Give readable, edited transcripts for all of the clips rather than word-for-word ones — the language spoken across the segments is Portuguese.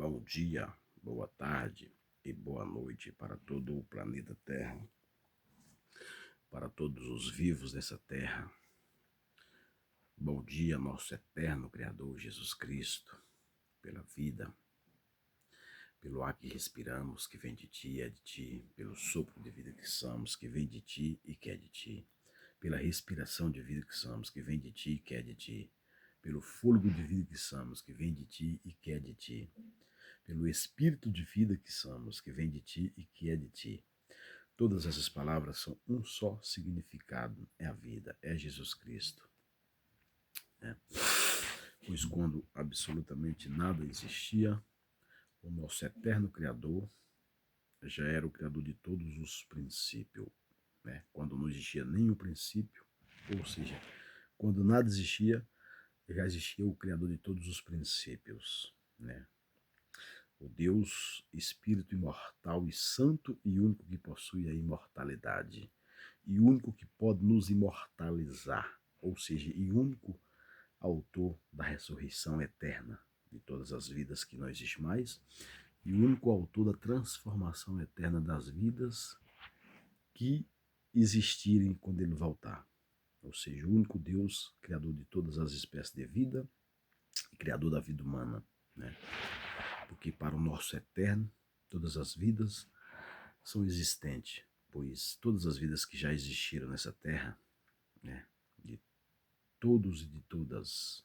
Bom dia, boa tarde e boa noite para todo o planeta Terra, para todos os vivos dessa terra. Bom dia, nosso eterno Criador Jesus Cristo, pela vida, pelo ar que respiramos, que vem de Ti e é de Ti, pelo sopro de vida que somos, que vem de Ti e que é de Ti, pela respiração de vida que somos, que vem de Ti e que é de Ti, pelo fôlego de vida que somos, que vem de Ti e que é de Ti, pelo espírito de vida que somos, que vem de Ti e que é de Ti. Todas essas palavras são um só significado, é a vida, é Jesus Cristo. Pois quando absolutamente nada existia, o nosso eterno Criador já era o Criador de todos os princípios. Quando não existia nenhum princípio, ou seja, quando nada existia, já existia o Criador de todos os princípios. O Deus, Espírito imortal e santo e único que possui a imortalidade. E único que pode nos imortalizar, ou seja, e único autor da ressurreição eterna de todas as vidas que não existe mais, e o único autor da transformação eterna das vidas que existirem quando ele voltar. Ou seja, o único Deus, criador de todas as espécies de vida e criador da vida humana. Porque para o nosso eterno, todas as vidas são existentes, pois todas as vidas que já existiram nessa terra, de todos e de todas,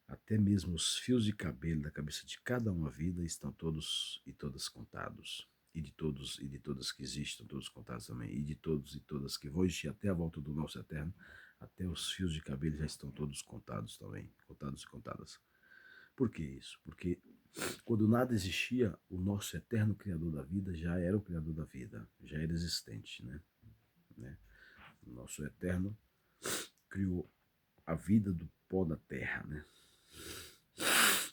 até mesmo os fios de cabelo da cabeça de cada uma vida estão todos e todas contados. E de todos e de todas que existem, todos contados também. E de todos e todas que vão existir até a volta do nosso eterno, até os fios de cabelo já estão todos contados também. Contados e contadas. Por que isso? Porque quando nada existia, o nosso eterno Criador da vida já era o Criador da vida. Já era existente, O nosso eterno criou a vida do pó da terra,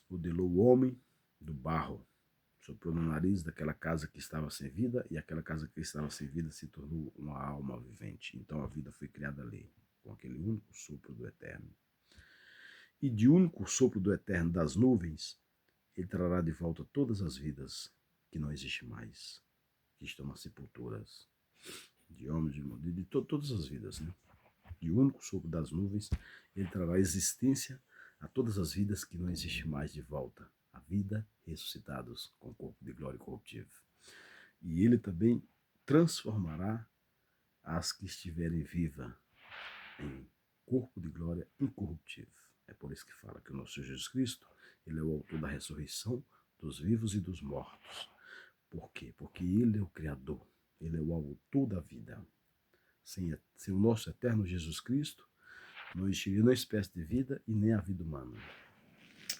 Modelou o homem do barro, soprou no nariz daquela casa que estava sem vida, e aquela casa que estava sem vida se tornou uma alma vivente. Então a vida foi criada ali, com aquele único sopro do Eterno. E de único sopro do Eterno das nuvens, ele trará de volta todas as vidas que não existem mais, que estão nas sepulturas, de homens, de mulheres, de todas as vidas, De único sopro das nuvens, ele trará existência a todas as vidas que não existem mais de volta, a vida ressuscitados com corpo de glória corruptível. E ele também transformará as que estiverem vivas em corpo de glória incorruptível. É por isso que fala que o nosso Senhor Jesus Cristo, ele é o autor da ressurreição dos vivos e dos mortos. Por quê? Porque ele é o Criador, ele é o autor da vida. Sem o nosso eterno Jesus Cristo, não existiria nenhuma espécie de vida e nem a vida humana.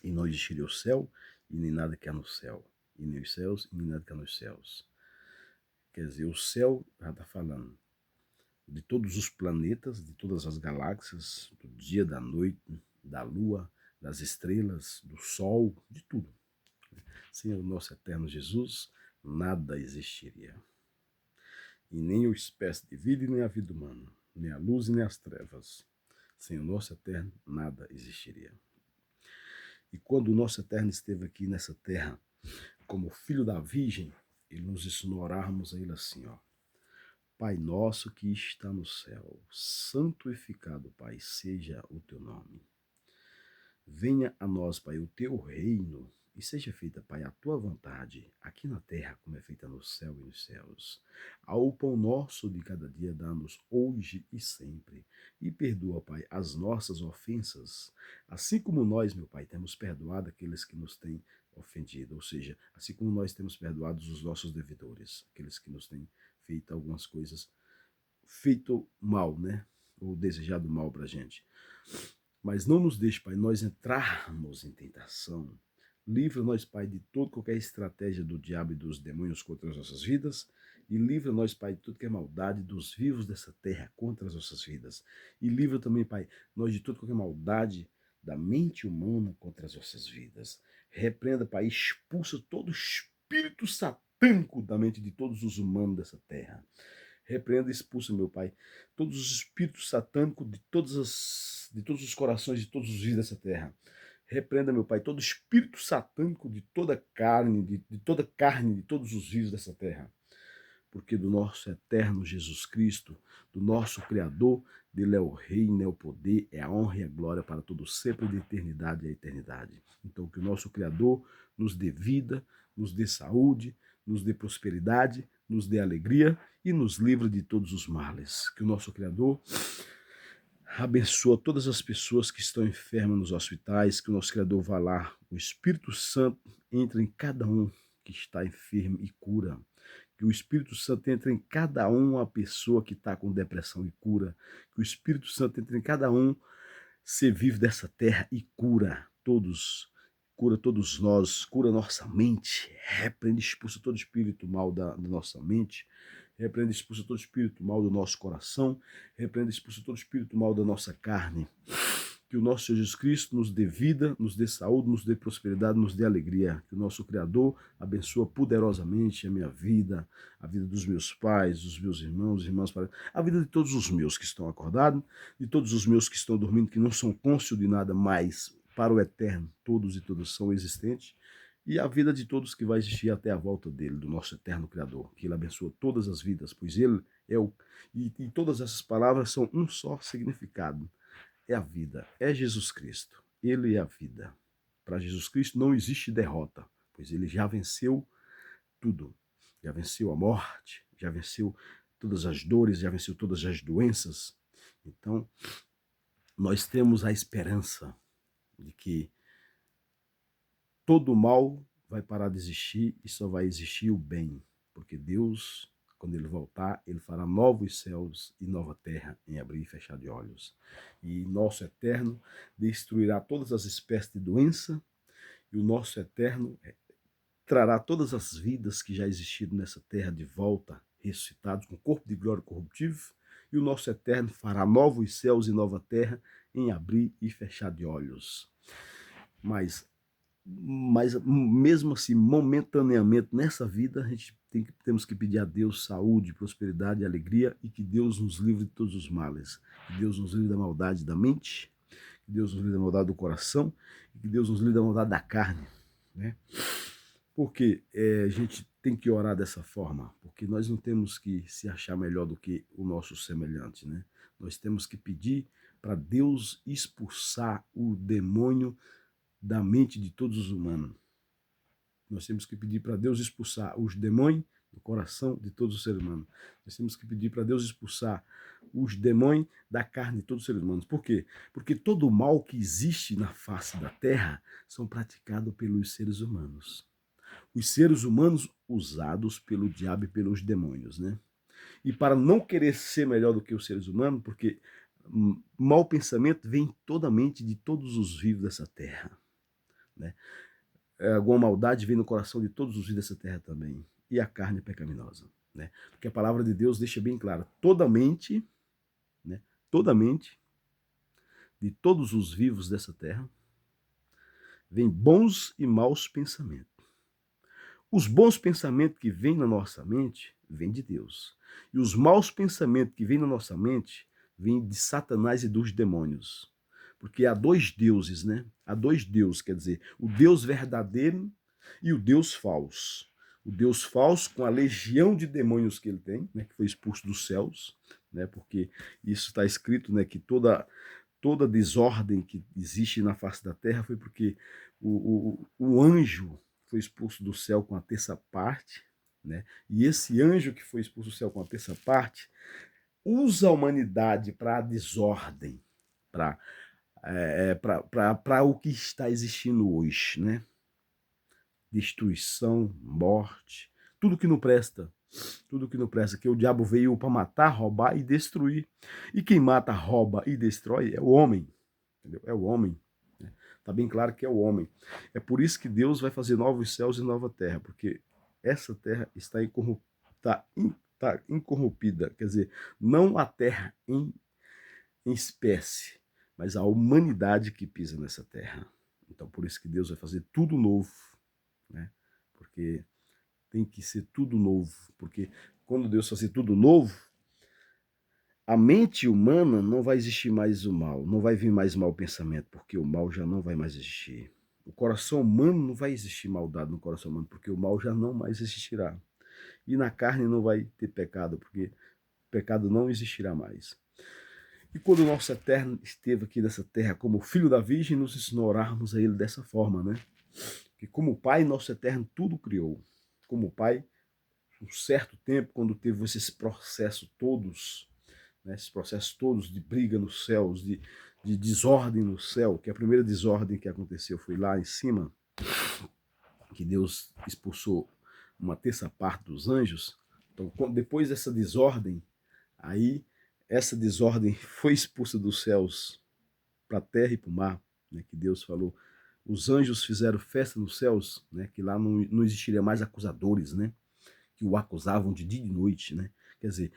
E não existiria o céu e nem nada que há no céu. E nem os céus e nem nada que há nos céus. Quer dizer, o céu já está falando de todos os planetas, de todas as galáxias, do dia, da noite, da lua, das estrelas, do sol, de tudo. Sem o nosso eterno Jesus, nada existiria. E nem a espécie de vida e nem a vida humana, nem a luz e nem as trevas. Sem o nosso eterno, nada existiria. E quando o nosso eterno esteve aqui nessa terra, como filho da Virgem, ele nos ensinou a orarmos a ele assim, Pai nosso que está no céu, santificado, Pai, seja o teu nome. Venha a nós, Pai, o teu reino, e seja feita, Pai, a tua vontade, aqui na terra, como é feita no céu e nos céus. Ao pão nosso de cada dia, dá-nos hoje e sempre. E perdoa, Pai, as nossas ofensas, assim como nós, meu Pai, temos perdoado aqueles que nos têm ofendido. Ou seja, assim como nós temos perdoado os nossos devedores, aqueles que nos têm feito algumas coisas, feito mal, Ou desejado mal pra gente. Mas não nos deixe, Pai, nós entrarmos em tentação. Livra-nós, Pai, de toda qualquer estratégia do diabo e dos demônios contra as nossas vidas. E livra-nós, Pai, de tudo que é maldade dos vivos dessa terra contra as nossas vidas. E livra também, Pai, nós de toda qualquer maldade da mente humana contra as nossas vidas. Repreenda, Pai, expulsa todo espírito satânico da mente de todos os humanos dessa terra. Repreenda e expulsa, meu Pai, todos os espíritos satânicos de todos os corações de todos os vivos dessa terra. Repreenda, meu Pai, todo espírito satânico de toda carne, de toda carne, de todos os vivos dessa terra. Porque do nosso eterno Jesus Cristo, do nosso Criador, dele é o reino, é o poder, é a honra e a glória para todo sempre, de eternidade a eternidade. Então, que o nosso Criador nos dê vida, nos dê saúde, nos dê prosperidade, nos dê alegria e nos livre de todos os males. Que o nosso Criador abençoa todas as pessoas que estão enfermas nos hospitais, que o nosso Criador vá lá, o Espírito Santo entre em cada um que está enfermo e cura. Que o Espírito Santo entre em cada uma pessoa que está com depressão e cura. Que o Espírito Santo entre em cada um ser vivo dessa terra e cura todos. Cura todos nós, cura nossa mente, repreende e expulsa todo espírito mal da nossa mente, repreende e expulsa todo espírito mal do nosso coração, repreende e expulsa todo espírito mal da nossa carne. Que o nosso Jesus Cristo nos dê vida, nos dê saúde, nos dê prosperidade, nos dê alegria. Que o nosso Criador abençoe poderosamente a minha vida, a vida dos meus pais, dos meus irmãos, irmãs, a vida de todos os meus que estão acordados, de todos os meus que estão dormindo, que não são cônscios de nada mais para o eterno. Todos e todas são existentes. E a vida de todos que vai existir até a volta dele, do nosso eterno Criador. Que ele abençoe todas as vidas, pois ele é o... E todas essas palavras são um só significado. É a vida, é Jesus Cristo. Ele é a vida. Para Jesus Cristo não existe derrota, pois ele já venceu tudo. Já venceu a morte, já venceu todas as dores, já venceu todas as doenças. Então, nós temos a esperança de que todo o mal vai parar de existir e só vai existir o bem, porque Deus, quando ele voltar, ele fará novos céus e nova terra em abrir e fechar de olhos. E nosso eterno destruirá todas as espécies de doença, e o nosso eterno trará todas as vidas que já existiram nessa terra de volta, ressuscitados com corpo de glória corruptível, e o nosso eterno fará novos céus e nova terra em abrir e fechar de olhos. Mas mesmo assim, momentaneamente, nessa vida, a gente temos que pedir a Deus saúde, prosperidade, alegria, e que Deus nos livre de todos os males. Que Deus nos livre da maldade da mente, que Deus nos livre da maldade do coração, e que Deus nos livre da maldade da carne, né? Porque a gente tem que orar dessa forma, porque nós não temos que se achar melhor do que o nosso semelhante, né? Nós temos que pedir para Deus expulsar o demônio da mente de todos os humanos. Nós temos que pedir para Deus expulsar os demônios do coração de todos os seres humanos. Nós temos que pedir para Deus expulsar os demônios da carne de todos os seres humanos. Por quê? Porque todo o mal que existe na face da terra são praticados pelos seres humanos. Os seres humanos usados pelo diabo e pelos demônios, né? E para não querer ser melhor do que os seres humanos, porque mau pensamento vem em toda a mente de todos os vivos dessa terra, né? Alguma maldade vem no coração de todos os vivos dessa terra também. E a carne é pecaminosa, né? Porque a palavra de Deus deixa bem claro, toda mente, né? Toda mente de todos os vivos dessa terra vem bons e maus pensamentos. Os bons pensamentos que vêm na nossa mente vêm de Deus. E os maus pensamentos que vêm na nossa mente vêm de Satanás e dos demônios. Porque há dois deuses, né? Há dois deuses, quer dizer, o Deus verdadeiro e o Deus falso. O Deus falso com a legião de demônios que ele tem, né, que foi expulso dos céus, né, porque isso está escrito, né, que toda desordem que existe na face da terra foi porque o anjo foi expulso do céu com a terça parte, né? E esse anjo que foi expulso do céu com a terça parte usa a humanidade para a desordem, para o que está existindo hoje, né? Destruição, morte, tudo que não presta, que o diabo veio para matar, roubar e destruir. E quem mata, rouba e destrói é o homem, entendeu? É o homem. Está bem claro que é o homem. É por isso que Deus vai fazer novos céus e nova terra, porque essa terra está incorrompida, quer dizer, não a terra em espécie, mas a humanidade que pisa nessa terra. Então, por isso que Deus vai fazer tudo novo, né? Porque tem que ser tudo novo, porque quando Deus fazer tudo novo, a mente humana não vai existir mais o mal, não vai vir mais mau pensamento, porque o mal já não vai mais existir. O coração humano não vai existir maldade no coração humano, porque o mal já não mais existirá. E na carne não vai ter pecado, porque pecado não existirá mais. E quando o nosso Eterno esteve aqui nessa terra como filho da Virgem, nos ensinou a orarmos a Ele dessa forma, né? Que como Pai, nosso Eterno tudo criou. Como Pai, um certo tempo, quando teve esses processos todos, né, esses processos todos de briga nos céus, de desordem no céu, que a primeira desordem que aconteceu foi lá em cima, que Deus expulsou uma terça parte dos anjos. Então, depois dessa desordem, aí essa desordem foi expulsa dos céus para a terra e para o mar, né, que Deus falou. Os anjos fizeram festa nos céus, né, que lá não existiria mais acusadores, né, que o acusavam de dia e de noite, né? Quer dizer,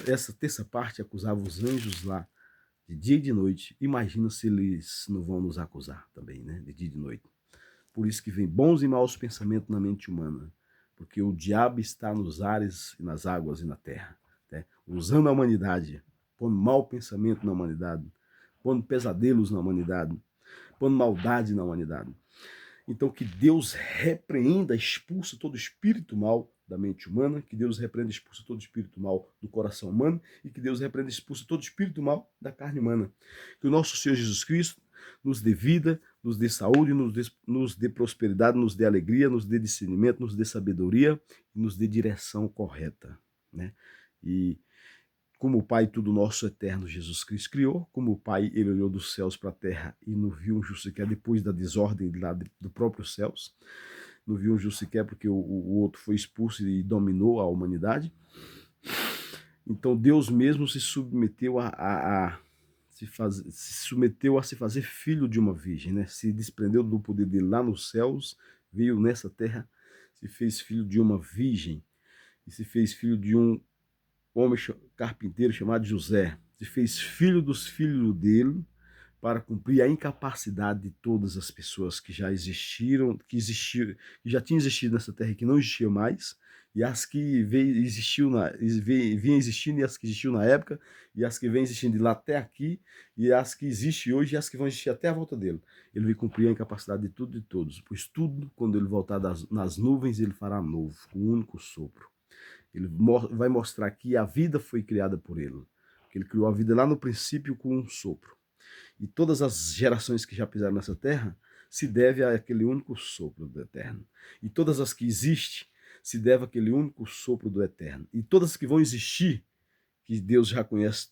essa terça parte acusava os anjos lá de dia e de noite. Imagina se eles não vão nos acusar também, né, de dia e de noite. Por isso que vem bons e maus pensamentos na mente humana, porque o diabo está nos ares, nas águas e na terra, né? Usando a humanidade, pondo mau pensamento na humanidade, pondo pesadelos na humanidade, pondo maldade na humanidade. Então que Deus repreenda, expulsa todo espírito mal da mente humana, que Deus repreenda, expulsa todo espírito mal do coração humano e que Deus repreenda, expulsa todo espírito mal da carne humana. Que o nosso Senhor Jesus Cristo nos dê vida, nos dê saúde, nos dê prosperidade, nos dê alegria, nos dê discernimento, nos dê sabedoria e nos dê direção correta, né? E como o Pai tudo nosso eterno Jesus Cristo criou, como o Pai ele olhou dos céus para a terra e não viu um justo sequer depois da desordem lá do próprio céus, não viu um justo sequer porque o outro foi expulso e dominou a humanidade. Então Deus mesmo se submeteu se fazer filho de uma virgem, né? Se desprendeu do poder dele lá nos céus, veio nessa terra, se fez filho de uma virgem e se fez filho de um homem carpinteiro chamado José, se fez filho dos filhos dele para cumprir a incapacidade de todas as pessoas que já existiram, que já tinham existido nessa terra e que não existiam mais, e as que vinham existindo e as que existiam na época, e as que vêm existindo de lá até aqui, e as que existem hoje e as que vão existir até a volta dele. Ele vai cumprir a incapacidade de tudo e de todos, pois tudo, quando ele voltar nas nuvens, ele fará novo, com um único sopro. Ele vai mostrar que a vida foi criada por ele. Que ele criou a vida lá no princípio com um sopro. E todas as gerações que já pisaram nessa terra se deve àquele único sopro do Eterno. E todas as que existem se deve àquele único sopro do Eterno. E todas as que vão existir, que Deus já conhece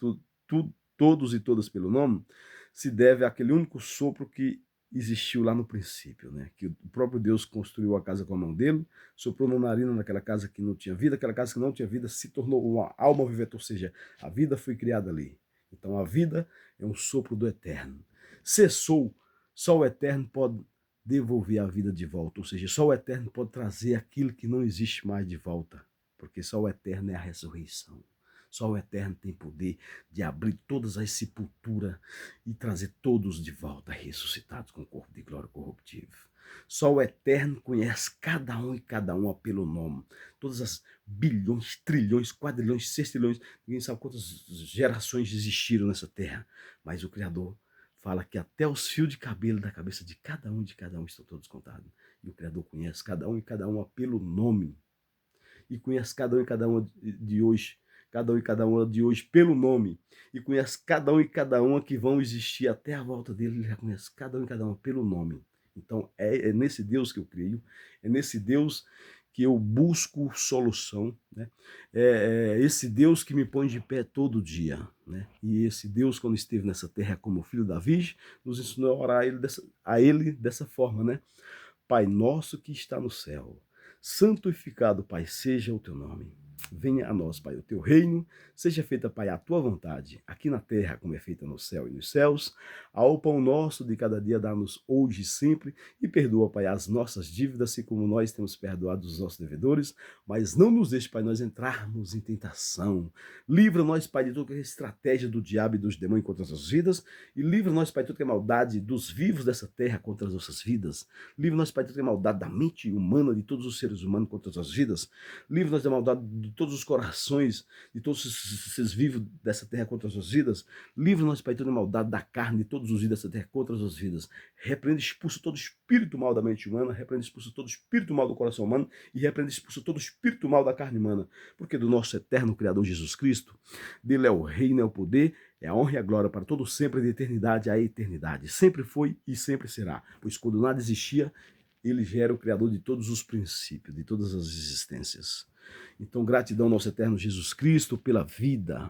todos e todas pelo nome, se deve àquele único sopro que existiu lá no princípio, né? Que o próprio Deus construiu a casa com a mão dele, soprou na narina naquela casa que não tinha vida, aquela casa que não tinha vida se tornou uma alma vivente, ou seja, a vida foi criada ali. Então a vida é um sopro do Eterno. Cessou, só o Eterno pode devolver a vida de volta, ou seja, só o Eterno pode trazer aquilo que não existe mais de volta, porque só o Eterno é a ressurreição. Só o Eterno tem poder de abrir todas as sepulturas e trazer todos de volta ressuscitados com o corpo de glória corruptível. Só o Eterno conhece cada um e cada uma pelo nome. Todas as bilhões, trilhões, quadrilhões, sextilhões, ninguém sabe quantas gerações existiram nessa terra. Mas o Criador fala que até os fios de cabelo da cabeça de cada um estão todos contados. E o Criador conhece cada um e cada uma pelo nome. E conhece cada um e cada uma de hoje, cada um e cada uma de hoje pelo nome, e conhece cada um e cada uma que vão existir até a volta dele, ele já conhece cada um e cada uma pelo nome. Então é nesse Deus que eu creio, é nesse Deus que eu busco solução, né? É esse Deus que me põe de pé todo dia, né? E esse Deus, quando esteve nessa terra como filho da Virgem, nos ensinou a orar a ele dessa forma, né? Pai nosso que está no céu, santificado, Pai, seja o teu nome. Venha a nós, Pai, o teu reino, seja feita, Pai, a tua vontade, aqui na terra, como é feita no céu e nos céus. Ao pão nosso de cada dia dá-nos hoje e sempre, e perdoa, Pai, as nossas dívidas, assim como nós temos perdoado os nossos devedores, mas não nos deixe, Pai, nós entrarmos em tentação. Livra-nós, Pai, de toda a estratégia do diabo e dos demônios contra as nossas vidas, e livra-nós, Pai, de toda a maldade dos vivos dessa terra contra as nossas vidas. Livra-nos, Pai, de toda a maldade da mente humana, de todos os seres humanos contra as nossas vidas. Livra-nos da maldade todos os corações, de todos os seres vivos dessa terra contra as suas vidas. Livra-nos, Pai, de toda maldade da carne, de todos os vivos dessa terra contra as suas vidas. Repreende e expulsa todo espírito mal da mente humana, repreende e expulsa todo espírito mal do coração humano e repreende e expulsa todo espírito mal da carne humana. Porque do nosso eterno Criador Jesus Cristo, dele é o reino, é o poder, é a honra e a glória para todo sempre, de eternidade a eternidade. Sempre foi e sempre será. Pois quando nada existia, ele já era o Criador de todos os princípios, de todas as existências. Então, gratidão ao nosso eterno Jesus Cristo pela vida,